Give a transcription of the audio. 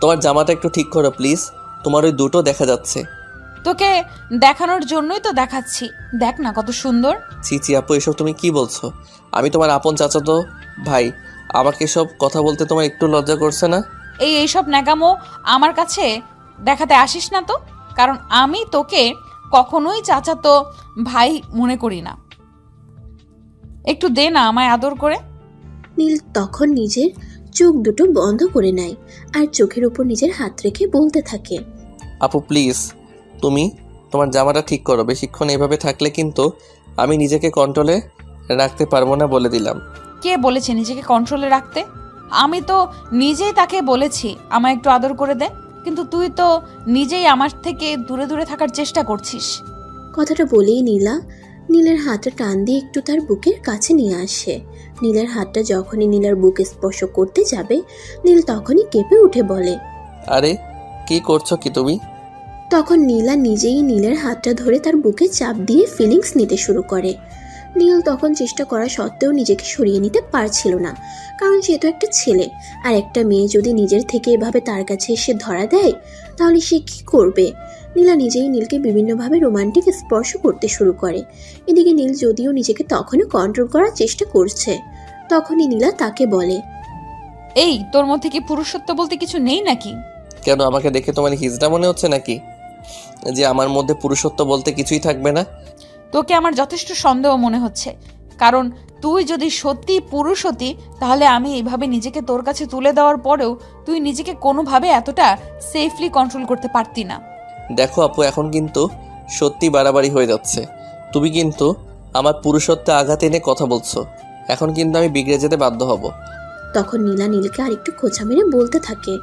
তোমার জামাটা একটু ঠিক করো প্লিজ, তোমার ওই দুটো দেখা যাচ্ছে। তোকে দেখানোর জন্যই তো দেখাচ্ছি, দেখ না কত সুন্দর। চিচি আপু, এসব তুমি কি বলছো? আমি তোমার আপন চাচাতো ভাই, আমাকে সব কথা বলতে তোমার একটু লজ্জা করছে না? এইসব ন্যাকামো আমার কাছে দেখাতে আসিস না তো, কারণ আমি তোকে কখনোই চাচাতো ভাই মনে করি না। একটু দে না আমায় আদর করে। নীল তখন নিজের চোখ দুটো বন্ধ করে নেয় আর চোখের উপর নিজের হাত রেখে বলতে থাকে, আপু প্লিজ, তুমি তোমার জামাটা ঠিক করো। বেশিক্ষণ এভাবে থাকলে কিন্তু আমি নিজেকে কন্ট্রোলে রাখতে পারবো না, বলে দিলাম। কে বলেছে নিজেকে কন্ট্রোলে রাখতে? আমি তো নিজেই তাকে বলেছি আমায় একটু আদর করে দে, কিন্তু তুই তো নিজেই আমার থেকে দূরে দূরে থাকার চেষ্টা করছিস। কথাটা বলেই নীলের হাতটা টান দিয়ে একটু তার বুকের কাছে নিয়ে আসে। নীলের হাতটা যখনই নীলার বুকে স্পর্শ করতে যাবে, নীল তখনই কেঁপে উঠে বলে, আরে কি করছো কি তুমি? তখন নীলা নিজেই নীলের হাতটা ধরে তার বুকে চাপ দিয়ে ফিলিংস নিতে শুরু করে। নীল তখন চেষ্টা করা সত্ত্বেও নিজেকে সরিয়ে নিতে পারছিল না, কারণ সে তো একটা ছেলে, আর একটা মেয়ে যদি নিজের থেকে এভাবে তার কাছে এসে ধরা দেয় তাহলে সে কি করবে। নীলা নিজেই নীলকে বিভিন্নভাবে রোমান্টিক স্পর্শ করতে শুরু করে। এদিকে নীল যদিও নিজেকে তখনও কন্ট্রোল করার চেষ্টা করছে, তখনই নীলা তাকে বলে, এই তোর মধ্যে কি পুরুষত্ব বলতে কিছু নেই নাকি? কেন, আমাকে দেখে তোমার হিজড়া মনে হচ্ছে নাকি, যে আমার মধ্যে পুরুষত্ব বলতে কিছুই থাকবে না? তোকে আমার যথেষ্ট সন্দেহ মনে হচ্ছে, কারণ তুই যদি সত্যি পুরুষ হতি তাহলে আমি এইভাবে নিজেকে তোর কাছে তুলে দেওয়ার পরেও তুই নিজেকে কোনোভাবে এতটা সেফলি কন্ট্রোল করতে পারতি না। দেখো আপু, এখন কিন্তু সত্যি বাড়াবাড়ি হয়ে যাচ্ছে। তুমি কিন্তু আমার পুরুষত্বে আঘাত এনে কথা বলছো, এখন কিন্তু আমি বিগড়ে যেতে বাধ্য হব। তখন নীলা নীলকে আরেকটু খোঁচা মেরে বলতে থাকে,